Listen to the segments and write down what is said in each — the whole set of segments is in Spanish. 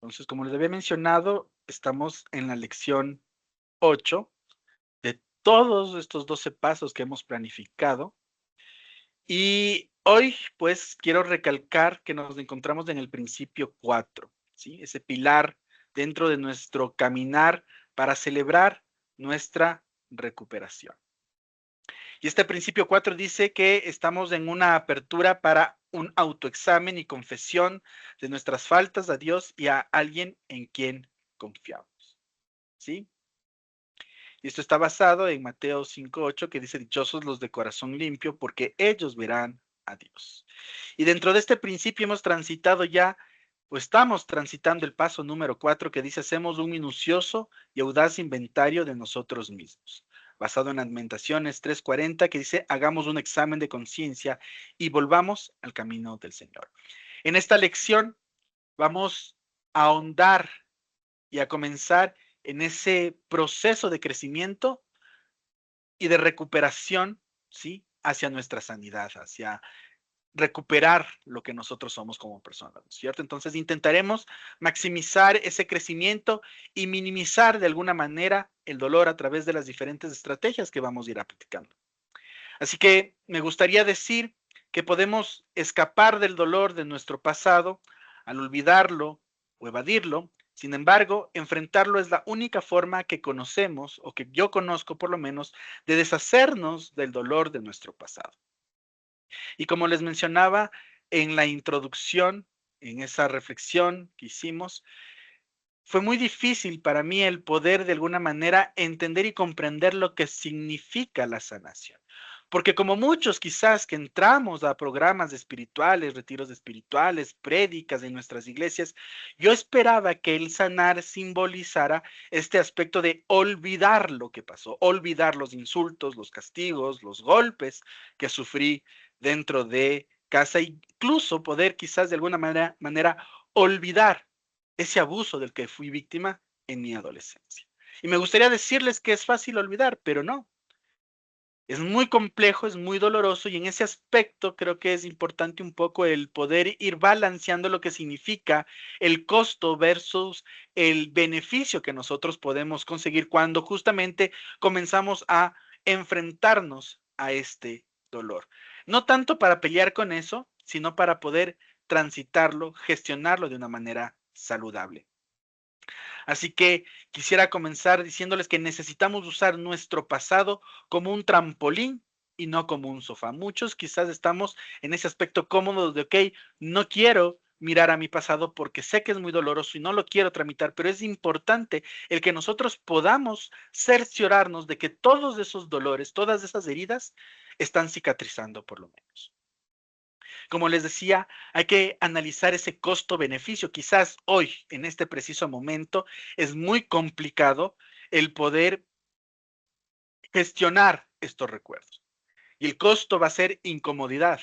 Entonces, como les había mencionado, estamos en la lección 8 de todos estos 12 pasos que hemos planificado. Y hoy, pues, quiero recalcar que nos encontramos en el principio 4, ¿sí? Ese pilar dentro de nuestro caminar para celebrar nuestra recuperación. Y este principio 4 dice que estamos en una apertura para un autoexamen y confesión de nuestras faltas a Dios y a alguien en quien confiamos, ¿sí? Y esto está basado en Mateo 5:8 que dice: "Dichosos los de corazón limpio, porque ellos verán a Dios". Y dentro de este principio hemos transitado ya, o estamos transitando el paso número 4 que dice: "Hacemos un minucioso y audaz inventario de nosotros mismos", basado en Lamentaciones 3:40 que dice: "Hagamos un examen de conciencia y volvamos al camino del Señor". En esta lección vamos a ahondar y a comenzar en ese proceso de crecimiento y de recuperación, ¿sí? Hacia nuestra sanidad, hacia recuperar lo que nosotros somos como personas, ¿no es cierto? Entonces intentaremos maximizar ese crecimiento y minimizar de alguna manera el dolor a través de las diferentes estrategias que vamos a ir aplicando. Así que me gustaría decir que podemos escapar del dolor de nuestro pasado al olvidarlo o evadirlo. Sin embargo, enfrentarlo es la única forma que conocemos, o que yo conozco por lo menos, de deshacernos del dolor de nuestro pasado. Y como les mencionaba en la introducción, en esa reflexión que hicimos, fue muy difícil para mí el poder de alguna manera entender y comprender lo que significa la sanación. Porque como muchos quizás que entramos a programas espirituales, retiros espirituales, prédicas en nuestras iglesias, yo esperaba que el sanar simbolizara este aspecto de olvidar lo que pasó, olvidar los insultos, los castigos, los golpes que sufrí dentro de casa, incluso poder quizás de alguna manera olvidar ese abuso del que fui víctima en mi adolescencia. Y me gustaría decirles que es fácil olvidar, pero no. Es muy complejo, es muy doloroso y en ese aspecto creo que es importante un poco el poder ir balanceando lo que significa el costo versus el beneficio que nosotros podemos conseguir cuando justamente comenzamos a enfrentarnos a este dolor. No tanto para pelear con eso, sino para poder transitarlo, gestionarlo de una manera saludable. Así que quisiera comenzar diciéndoles que necesitamos usar nuestro pasado como un trampolín y no como un sofá. Muchos quizás estamos en ese aspecto cómodo de, ok, no quiero mirar a mi pasado porque sé que es muy doloroso y no lo quiero tramitar, pero es importante el que nosotros podamos cerciorarnos de que todos esos dolores, todas esas heridas están cicatrizando por lo menos. Como les decía, hay que analizar ese costo-beneficio. Quizás hoy, en este preciso momento, es muy complicado el poder gestionar estos recuerdos. Y el costo va a ser incomodidad,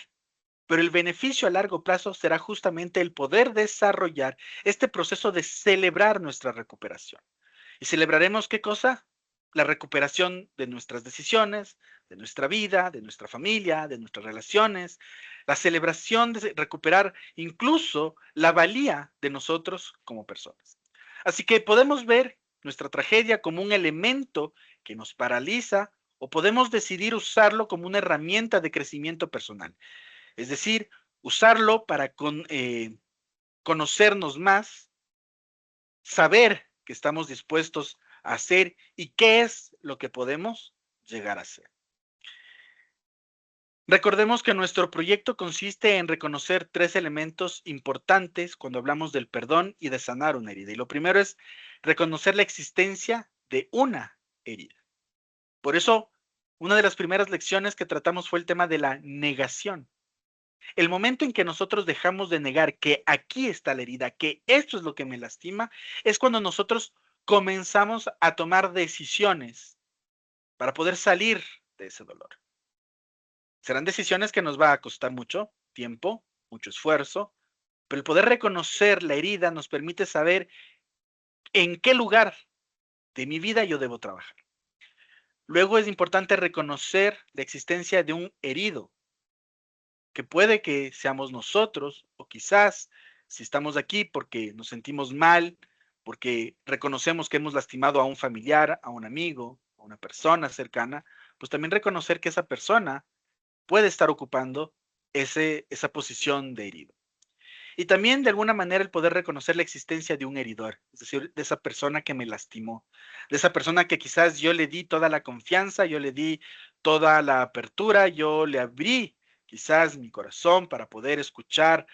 pero el beneficio a largo plazo será justamente el poder desarrollar este proceso de celebrar nuestra recuperación. ¿Y celebraremos qué cosa? La recuperación de nuestras decisiones, de nuestra vida, de nuestra familia, de nuestras relaciones, la celebración de recuperar incluso la valía de nosotros como personas. Así que podemos ver nuestra tragedia como un elemento que nos paraliza o podemos decidir usarlo como una herramienta de crecimiento personal. Es decir, usarlo para conocernos más, saber que estamos dispuestos a hacer y qué es lo que podemos llegar a ser. Recordemos que nuestro proyecto consiste en reconocer tres elementos importantes cuando hablamos del perdón y de sanar una herida. Y lo primero es reconocer la existencia de una herida. Por eso, una de las primeras lecciones que tratamos fue el tema de la negación. El momento en que nosotros dejamos de negar que aquí está la herida, que esto es lo que me lastima, es cuando nosotros comenzamos a tomar decisiones para poder salir de ese dolor. Serán decisiones que nos va a costar mucho tiempo, mucho esfuerzo, pero el poder reconocer la herida nos permite saber en qué lugar de mi vida yo debo trabajar. Luego es importante reconocer la existencia de un herido, que puede que seamos nosotros o quizás Si estamos aquí porque nos sentimos mal, porque reconocemos que hemos lastimado a un familiar, a un amigo, a una persona cercana, pues también reconocer que esa persona puede estar ocupando esa posición de herido. Y también de alguna manera el poder reconocer la existencia de un heridor, es decir, de esa persona que me lastimó, de esa persona que quizás yo le di toda la confianza, yo le di toda la apertura, yo le abrí quizás mi corazón para poder escuchar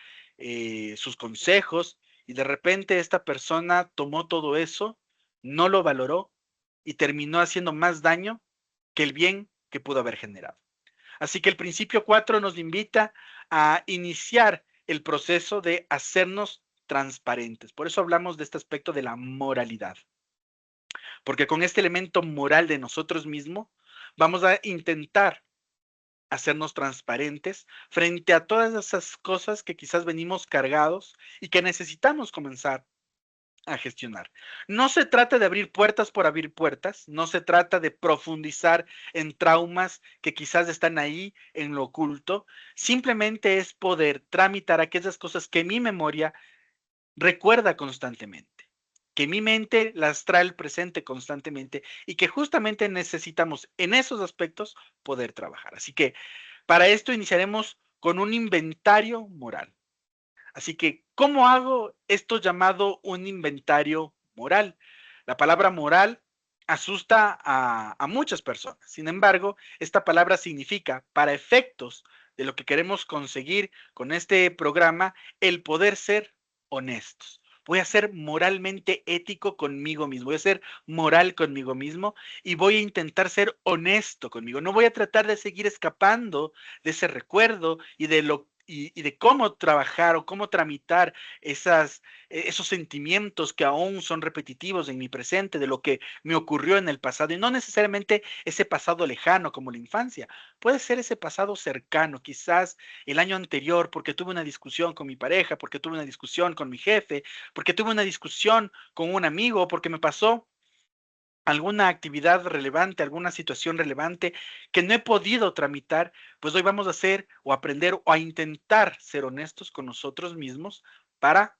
sus consejos y de repente esta persona tomó todo eso, no lo valoró y terminó haciendo más daño que el bien que pudo haber generado. Así que el principio 4 nos invita a iniciar el proceso de hacernos transparentes. Por eso hablamos de este aspecto de la moralidad, porque con este elemento moral de nosotros mismos vamos a intentar hacernos transparentes frente a todas esas cosas que quizás venimos cargados y que necesitamos comenzar a gestionar. No se trata de abrir puertas por abrir puertas, no se trata de profundizar en traumas que quizás están ahí en lo oculto, simplemente es poder tramitar aquellas cosas que mi memoria recuerda constantemente, que mi mente las trae al presente constantemente y que justamente necesitamos en esos aspectos poder trabajar. Así que para esto iniciaremos con un inventario moral. Así que, ¿cómo hago esto llamado un inventario moral? La palabra moral asusta a muchas personas. Sin embargo, esta palabra significa, para efectos de lo que queremos conseguir con este programa, el poder ser honestos. Voy a ser moralmente ético conmigo mismo, voy a ser moral conmigo mismo y voy a intentar ser honesto conmigo. No voy a tratar de seguir escapando de ese recuerdo y de cómo trabajar o cómo tramitar esos sentimientos que aún son repetitivos en mi presente, de lo que me ocurrió en el pasado, y no necesariamente ese pasado lejano como la infancia, puede ser ese pasado cercano, quizás el año anterior, porque tuve una discusión con mi pareja, porque tuve una discusión con mi jefe, porque tuve una discusión con un amigo, porque me pasó alguna actividad relevante, alguna situación relevante que no he podido tramitar, pues hoy vamos a hacer o aprender o a intentar ser honestos con nosotros mismos para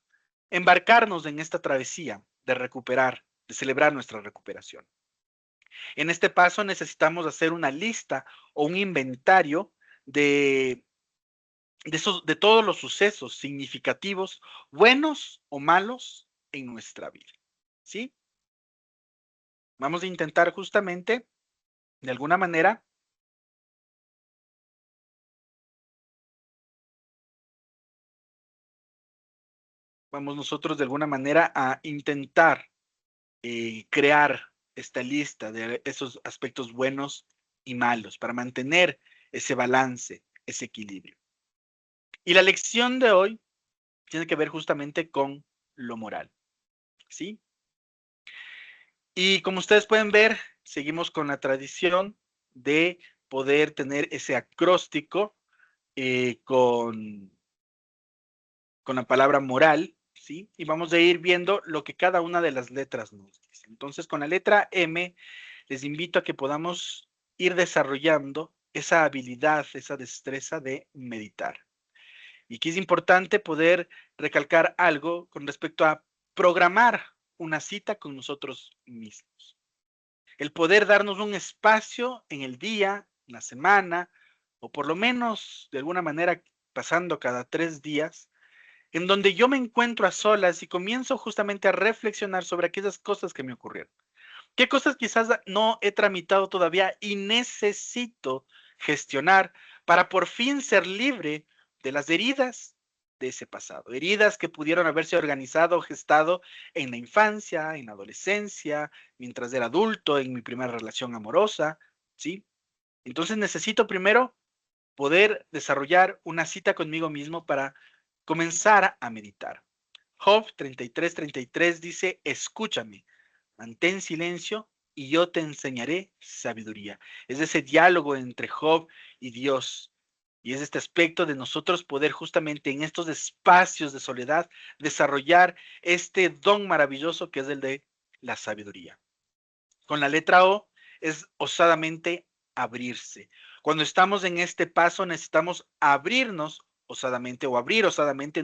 embarcarnos en esta travesía de recuperar, de celebrar nuestra recuperación. En este paso necesitamos hacer una lista o un inventario de, de todos los sucesos significativos, buenos o malos en nuestra vida. ¿Sí? Vamos a intentar justamente, de alguna manera, vamos nosotros de alguna manera a intentar crear esta lista de esos aspectos buenos y malos para mantener ese balance, ese equilibrio. Y la lección de hoy tiene que ver justamente con lo moral, ¿sí? Y como ustedes pueden ver, seguimos con la tradición de poder tener ese acróstico con la palabra moral, ¿sí? Y vamos a ir viendo lo que cada una de las letras nos dice. Entonces, con la letra M, les invito a que podamos ir desarrollando esa habilidad, esa destreza de meditar. Y aquí es importante poder recalcar algo con respecto a programar una cita con nosotros mismos. El poder darnos un espacio en el día, en la semana, o por lo menos de alguna manera pasando cada 3 días, en donde yo me encuentro a solas y comienzo justamente a reflexionar sobre aquellas cosas que me ocurrieron. ¿Qué cosas quizás no he tramitado todavía y necesito gestionar para por fin ser libre de las heridas de ese pasado? Heridas que pudieron haberse organizado o gestado en la infancia, en la adolescencia, mientras era adulto, en mi primera relación amorosa, ¿sí? Entonces necesito primero poder desarrollar una cita conmigo mismo para comenzar a meditar. Job 33:33 dice, escúchame, mantén silencio y yo te enseñaré sabiduría. Es ese diálogo entre Job y Dios. Y es este aspecto de nosotros poder justamente en estos espacios de soledad desarrollar este don maravilloso que es el de la sabiduría. Con la letra O es osadamente abrirse. Cuando estamos en este paso necesitamos abrirnos osadamente o abrir osadamente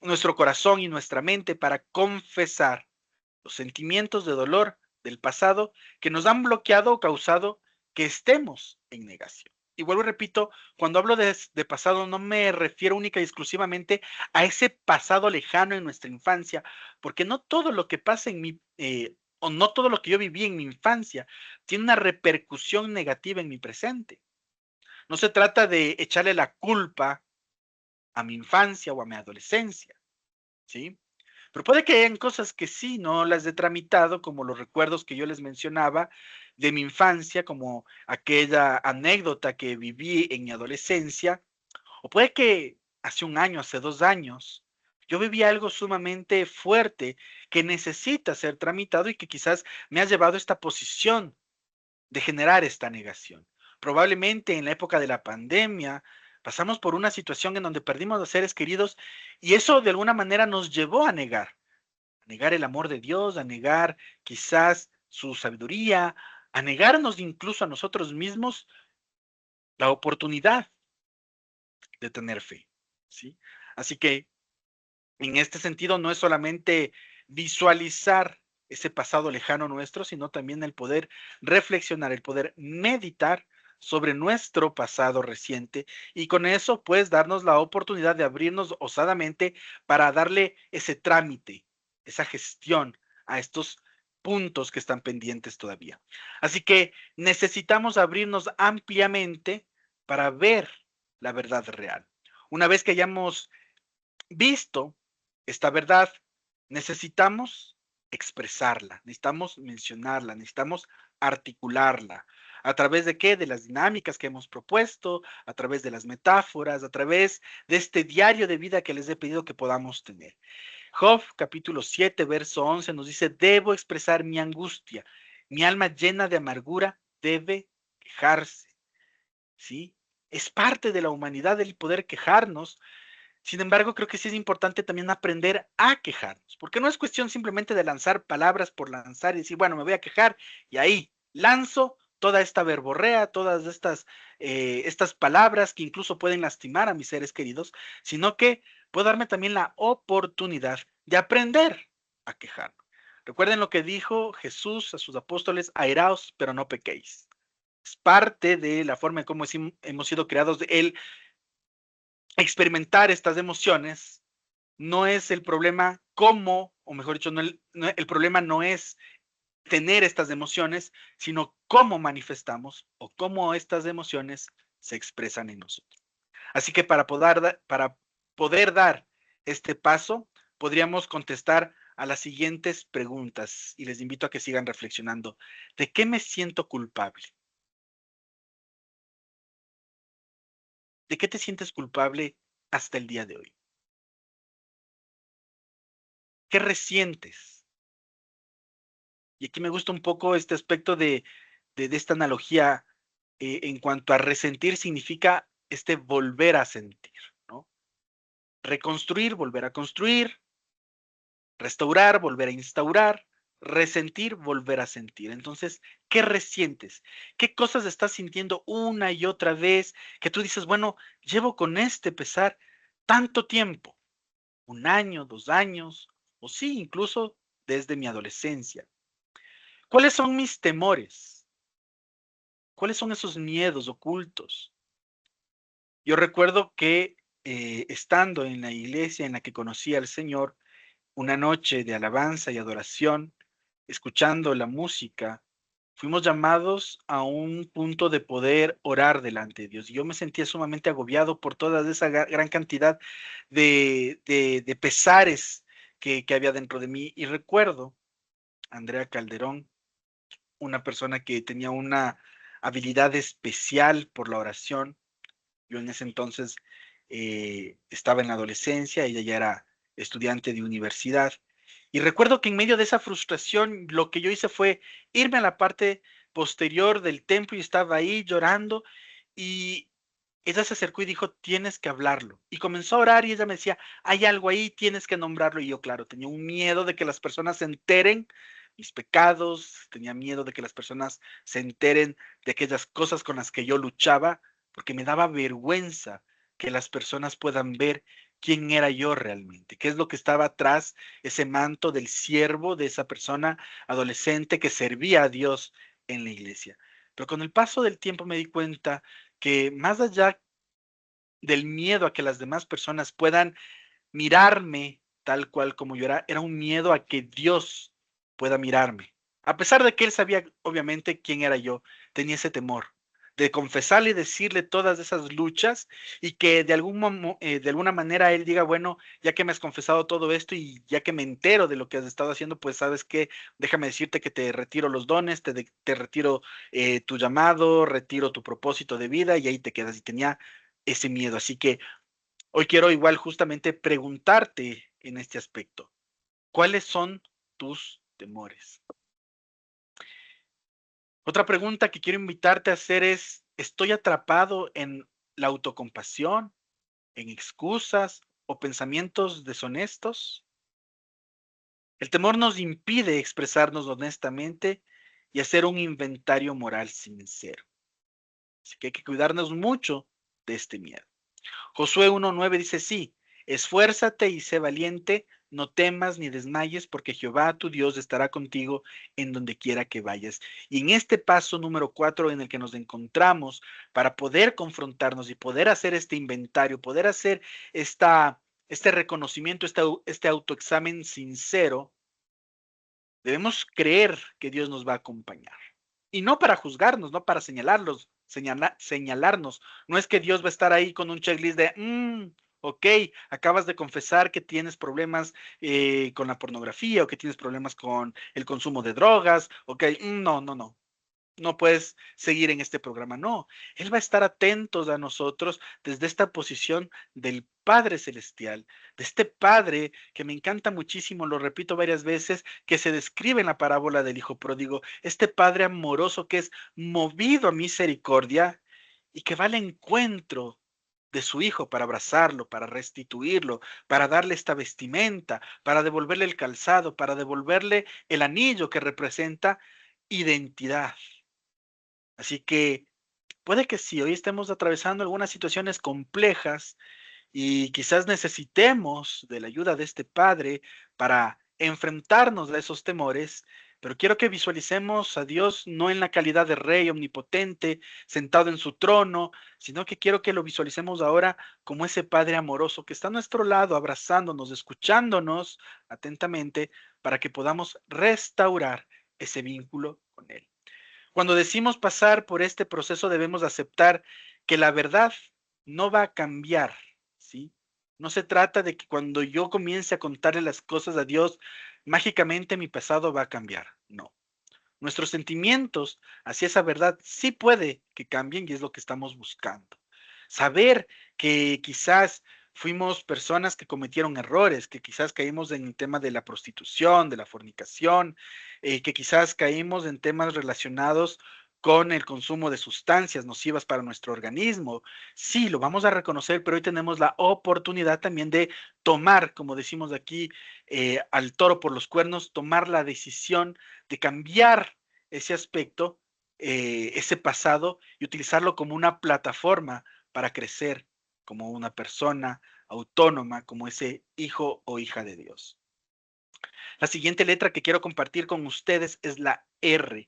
nuestro corazón y nuestra mente para confesar los sentimientos de dolor del pasado que nos han bloqueado o causado que estemos en negación. Y vuelvo y repito, cuando hablo de pasado no me refiero única y exclusivamente a ese pasado lejano en nuestra infancia, porque no todo lo que pasa en mi, o no todo lo que yo viví en mi infancia tiene una repercusión negativa en mi presente. No se trata de echarle la culpa a mi infancia o a mi adolescencia, ¿sí? Pero puede que hayan cosas que sí, no las he tramitado, como los recuerdos que yo les mencionaba de mi infancia, como aquella anécdota que viví en mi adolescencia, o puede que hace un año, hace 2 años, yo viví algo sumamente fuerte que necesita ser tramitado y que quizás me ha llevado a esta posición de generar esta negación. Probablemente en la época de la pandemia pasamos por una situación en donde perdimos a seres queridos y eso de alguna manera nos llevó a negar el amor de Dios, a negar quizás su sabiduría, a negarnos incluso a nosotros mismos la oportunidad de tener fe, ¿sí? Así que en este sentido no es solamente visualizar ese pasado lejano nuestro, sino también el poder reflexionar, el poder meditar sobre nuestro pasado reciente y con eso pues darnos la oportunidad de abrirnos osadamente para darle ese trámite, esa gestión a estos puntos que están pendientes todavía. Así que necesitamos abrirnos ampliamente para ver la verdad real. Una vez que hayamos visto esta verdad, necesitamos expresarla, necesitamos mencionarla, necesitamos articularla. ¿A través de qué? De las dinámicas que hemos propuesto, a través de las metáforas, a través de este diario de vida que les he pedido que podamos tener. Job, capítulo 7, verso 11, nos dice, debo expresar mi angustia, mi alma llena de amargura debe quejarse, ¿sí? Es parte de la humanidad el poder quejarnos. Sin embargo, creo que sí es importante también aprender a quejarnos, porque no es cuestión simplemente de lanzar palabras por lanzar y decir, bueno, me voy a quejar y ahí lanzo toda esta verborrea, todas estas palabras que incluso pueden lastimar a mis seres queridos, sino que puedo darme también la oportunidad de aprender a quejarme. Recuerden lo que dijo Jesús a sus apóstoles, airaos, pero no pequéis. Es parte de la forma en cómo hemos sido creados, el experimentar estas emociones no es el problema cómo, o mejor dicho, el problema no es tener estas emociones, sino cómo manifestamos o cómo estas emociones se expresan en nosotros. Así que para poder dar este paso, podríamos contestar a las siguientes preguntas y les invito a que sigan reflexionando. ¿De qué me siento culpable? ¿De qué te sientes culpable hasta el día de hoy? ¿Qué resientes? Y aquí me gusta un poco este aspecto de esta analogía, en cuanto a resentir significa este volver a sentir, ¿no? Reconstruir, volver a construir, restaurar, volver a instaurar, resentir, volver a sentir. Entonces, ¿qué resientes? ¿Qué cosas estás sintiendo una y otra vez que tú dices, bueno, llevo con este pesar tanto tiempo, 1 año, 2 años, o sí, incluso desde mi adolescencia? ¿Cuáles son mis temores? ¿Cuáles son esos miedos ocultos? Yo recuerdo que estando en la iglesia en la que conocí al Señor, una noche de alabanza y adoración, escuchando la música, fuimos llamados a un punto de poder orar delante de Dios. Y yo me sentía sumamente agobiado por toda esa gran cantidad de pesares que había dentro de mí. Y recuerdo a Andrea Calderón, una persona que tenía una habilidad especial por la oración. Yo en ese entonces estaba en la adolescencia, ella ya era estudiante de universidad. Y recuerdo que en medio de esa frustración, lo que yo hice fue irme a la parte posterior del templo y estaba ahí llorando. Y ella se acercó y dijo, tienes que hablarlo. Y comenzó a orar y ella me decía, hay algo ahí, tienes que nombrarlo. Y yo, claro, tenía un miedo de que las personas se enteren mis pecados, tenía miedo de que las personas se enteren de aquellas cosas con las que yo luchaba, porque me daba vergüenza que las personas puedan ver quién era yo realmente, qué es lo que estaba atrás ese manto del siervo, de esa persona adolescente que servía a Dios en la iglesia. Pero con el paso del tiempo me di cuenta que más allá del miedo a que las demás personas puedan mirarme tal cual como yo era un miedo a que Dios pueda mirarme. A pesar de que él sabía, obviamente, quién era yo, tenía ese temor de confesarle y decirle todas esas luchas y que de alguna manera él diga, bueno, ya que me has confesado todo esto y ya que me entero de lo que has estado haciendo, pues sabes qué, déjame decirte que te retiro los dones, te retiro tu llamado, retiro tu propósito de vida y ahí te quedas. Y tenía ese miedo. Así que hoy quiero igual justamente preguntarte en este aspecto, ¿cuáles son tus temores? Otra pregunta que quiero invitarte a hacer es, ¿estoy atrapado en la autocompasión, en excusas o pensamientos deshonestos? El temor nos impide expresarnos honestamente y hacer un inventario moral sincero. Así que hay que cuidarnos mucho de este miedo. Josué 1:9 dice, sí, esfuérzate y sé valiente, no temas ni desmayes, porque Jehová tu Dios estará contigo en donde quiera que vayas. Y en este paso número 4 en el que nos encontramos para poder confrontarnos y poder hacer este inventario, poder hacer este reconocimiento, este autoexamen sincero, debemos creer que Dios nos va a acompañar. Y no para juzgarnos, no para señalarnos. No es que Dios va a estar ahí con un checklist de, ok, acabas de confesar que tienes problemas con la pornografía o que tienes problemas con el consumo de drogas. Ok, no, no, no. No puedes seguir en este programa. No, Él va a estar atentos a nosotros desde esta posición del Padre Celestial, de este Padre que me encanta muchísimo, lo repito varias veces, que se describe en la parábola del Hijo Pródigo, este Padre amoroso que es movido a misericordia y que va al encuentro de su Hijo para abrazarlo, para restituirlo, para darle esta vestimenta, para devolverle el calzado, para devolverle el anillo que representa identidad. Así que puede que sí, hoy estemos atravesando algunas situaciones complejas y quizás necesitemos de la ayuda de este Padre para enfrentarnos a esos temores, pero quiero que visualicemos a Dios no en la calidad de Rey omnipotente, sentado en su trono, sino que quiero que lo visualicemos ahora como ese Padre amoroso que está a nuestro lado, abrazándonos, escuchándonos atentamente, para que podamos restaurar ese vínculo con Él. Cuando decimos pasar por este proceso debemos aceptar que la verdad no va a cambiar, ¿sí? No se trata de que cuando yo comience a contarle las cosas a Dios, mágicamente mi pasado va a cambiar. No. Nuestros sentimientos hacia esa verdad sí puede que cambien y es lo que estamos buscando. Saber que quizás fuimos personas que cometieron errores, que quizás caímos en el tema de la prostitución, de la fornicación, que quizás caímos en temas relacionados con el consumo de sustancias nocivas para nuestro organismo. Sí, lo vamos a reconocer, pero hoy tenemos la oportunidad también de tomar, como decimos aquí, al toro por los cuernos, tomar la decisión de cambiar ese aspecto, ese pasado, y utilizarlo como una plataforma para crecer como una persona autónoma, como ese hijo o hija de Dios. La siguiente letra que quiero compartir con ustedes es la R.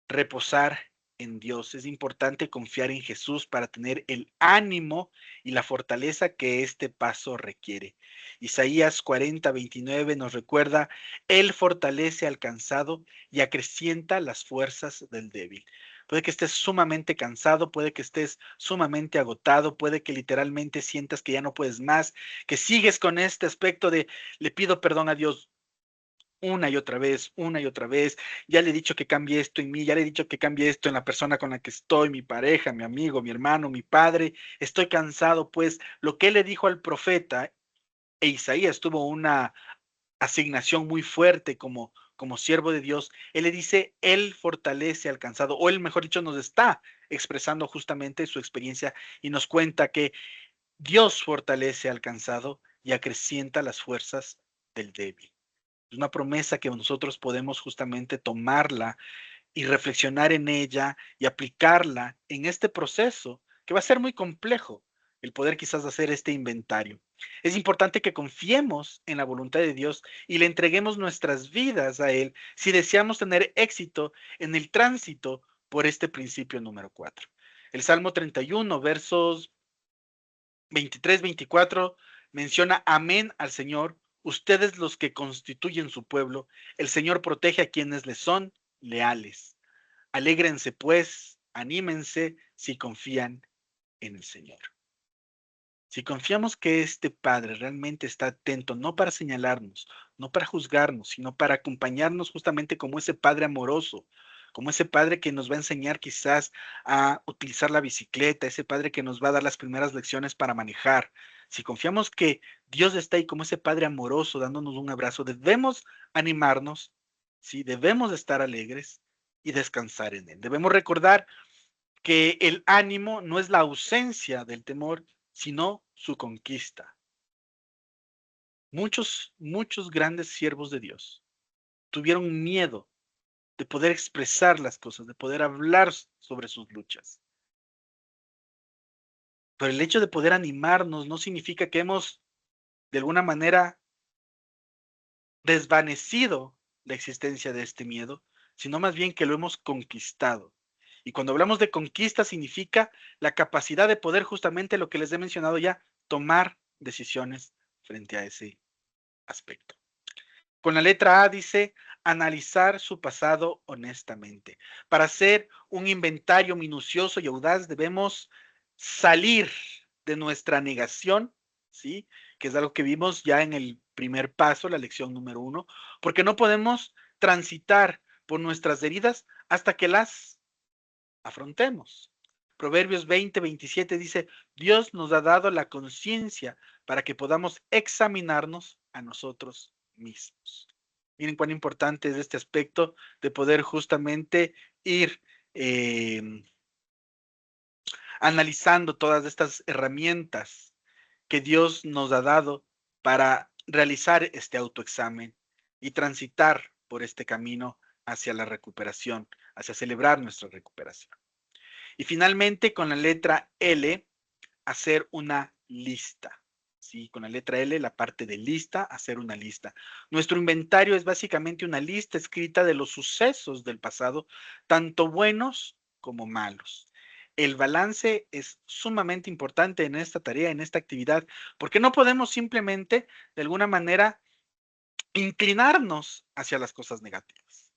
Reposar en Dios. Es importante confiar en Jesús para tener el ánimo y la fortaleza que este paso requiere. Isaías 40:29 nos recuerda, Él fortalece al cansado y acrecienta las fuerzas del débil. Puede que estés sumamente cansado, puede que estés sumamente agotado, puede que literalmente sientas que ya no puedes más, que sigues con este aspecto de le pido perdón a Dios una y otra vez, ya le he dicho que cambie esto en mí, ya le he dicho que cambie esto en la persona con la que estoy, mi pareja, mi amigo, mi hermano, mi padre, estoy cansado, pues lo que él le dijo al profeta, e Isaías tuvo una asignación muy fuerte como siervo de Dios, él le dice, él fortalece al cansado, o él, mejor dicho, nos está expresando justamente su experiencia y nos cuenta que Dios fortalece al cansado y acrecienta las fuerzas del débil. Es una promesa que nosotros podemos justamente tomarla y reflexionar en ella y aplicarla en este proceso que va a ser muy complejo. el poder quizás hacer este inventario. Es importante que confiemos en la voluntad de Dios y le entreguemos nuestras vidas a Él si deseamos tener éxito en el tránsito por este principio número 4. El Salmo 31, versos 23, 24, menciona amén al Señor, ustedes los que constituyen su pueblo, el Señor protege a quienes le son leales. Alégrense pues, anímense si confían en el Señor. Si confiamos que este Padre realmente está atento, no para señalarnos, no para juzgarnos, sino para acompañarnos justamente como ese Padre amoroso, como ese Padre que nos va a enseñar quizás a utilizar la bicicleta, ese Padre que nos va a dar las primeras lecciones para manejar. Si confiamos que Dios está ahí como ese Padre amoroso dándonos un abrazo, debemos animarnos, ¿sí? Debemos estar alegres y descansar en Él. Debemos recordar que el ánimo no es la ausencia del temor, sino su conquista. Muchos grandes siervos de Dios tuvieron miedo de poder expresar las cosas, de poder hablar sobre sus luchas. Pero el hecho de poder animarnos no significa que hemos, de alguna manera, desvanecido la existencia de este miedo, sino más bien que lo hemos conquistado. Y cuando hablamos de conquista significa la capacidad de poder justamente lo que les he mencionado ya, tomar decisiones frente a ese aspecto. Con la letra A dice analizar su pasado honestamente. Para hacer un inventario minucioso y audaz debemos salir de nuestra negación, ¿sí? Que es algo que vimos ya en el primer paso, la lección número 1, porque no podemos transitar por nuestras heridas hasta que las afrontemos. Proverbios 20:27 dice, Dios nos ha dado la conciencia para que podamos examinarnos a nosotros mismos. Miren cuán importante es este aspecto de poder justamente ir analizando todas estas herramientas que Dios nos ha dado para realizar este autoexamen y transitar por este camino hacia la recuperación, hacia celebrar nuestra recuperación. Y finalmente, con la letra L, hacer una lista. Sí, con la letra L, la parte de lista, hacer una lista. Nuestro inventario es básicamente una lista escrita de los sucesos del pasado, tanto buenos como malos. El balance es sumamente importante en esta tarea, en esta actividad, porque no podemos simplemente, de alguna manera, inclinarnos hacia las cosas negativas.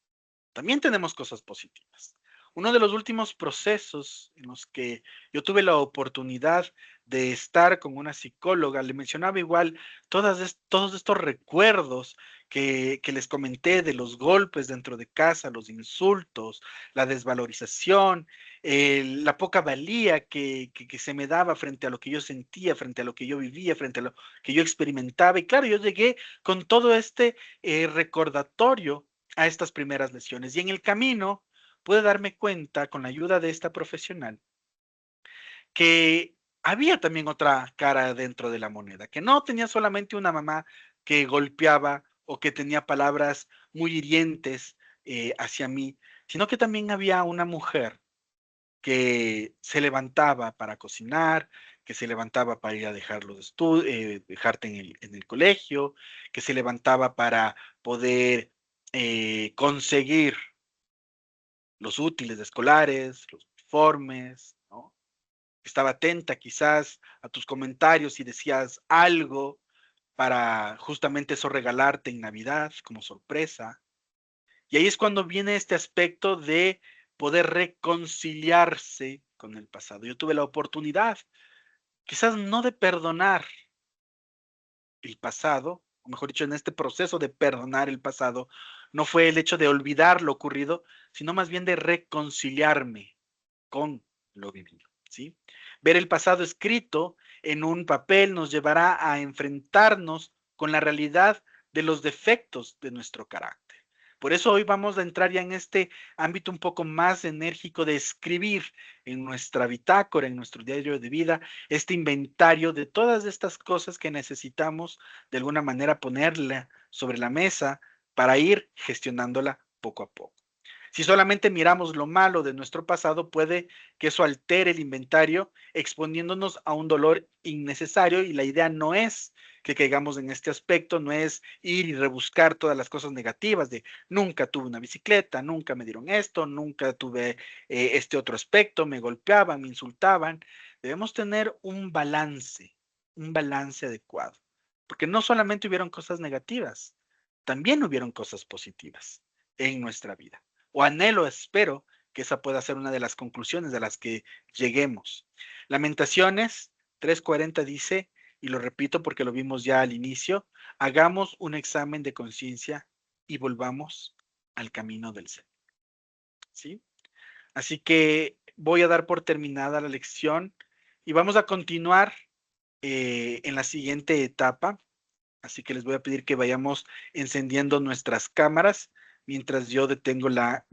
También tenemos cosas positivas. Uno de los últimos procesos en los que yo tuve la oportunidad de estar con una psicóloga, le mencionaba igual todos estos recuerdos que les comenté de los golpes dentro de casa, los insultos, la desvalorización, la poca valía que se me daba frente a lo que yo sentía, frente a lo que yo vivía, frente a lo que yo experimentaba. Y claro, yo llegué con todo este recordatorio a estas primeras lesiones. Y en el camino pude darme cuenta, con la ayuda de esta profesional, que había también otra cara dentro de la moneda, que no tenía solamente una mamá que golpeaba o que tenía palabras muy hirientes hacia mí, sino que también había una mujer que se levantaba para cocinar, que se levantaba para ir a dejar dejarte en el colegio, que se levantaba para poder conseguir los útiles escolares, los uniformes, ¿no? Estaba atenta quizás a tus comentarios y decías algo para justamente eso regalarte en Navidad como sorpresa. Y ahí es cuando viene este aspecto de poder reconciliarse con el pasado. Yo tuve la oportunidad, quizás no de perdonar el pasado, o mejor dicho, en este proceso de perdonar el pasado, no fue el hecho de olvidar lo ocurrido, sino más bien de reconciliarme con lo vivido, ¿sí? Ver el pasado escrito en un papel nos llevará a enfrentarnos con la realidad de los defectos de nuestro carácter. Por eso hoy vamos a entrar ya en este ámbito un poco más enérgico de escribir en nuestra bitácora, en nuestro diario de vida, este inventario de todas estas cosas que necesitamos de alguna manera ponerla sobre la mesa para ir gestionándola poco a poco. Si solamente miramos lo malo de nuestro pasado, puede que eso altere el inventario, exponiéndonos a un dolor innecesario, y la idea no es que caigamos en este aspecto, no es ir y rebuscar todas las cosas negativas de nunca tuve una bicicleta, nunca me dieron esto, nunca tuve este otro aspecto, me golpeaban, me insultaban. Debemos tener un balance adecuado, porque no solamente hubieron cosas negativas, también hubieron cosas positivas en nuestra vida. O anhelo, espero que esa pueda ser una de las conclusiones de las que lleguemos. Lamentaciones 3:40 dice, y lo repito porque lo vimos ya al inicio, hagamos un examen de conciencia y volvamos al camino del Señor. ¿Sí? Así que voy a dar por terminada la lección y vamos a continuar en la siguiente etapa. Así que les voy a pedir que vayamos encendiendo nuestras cámaras mientras yo detengo la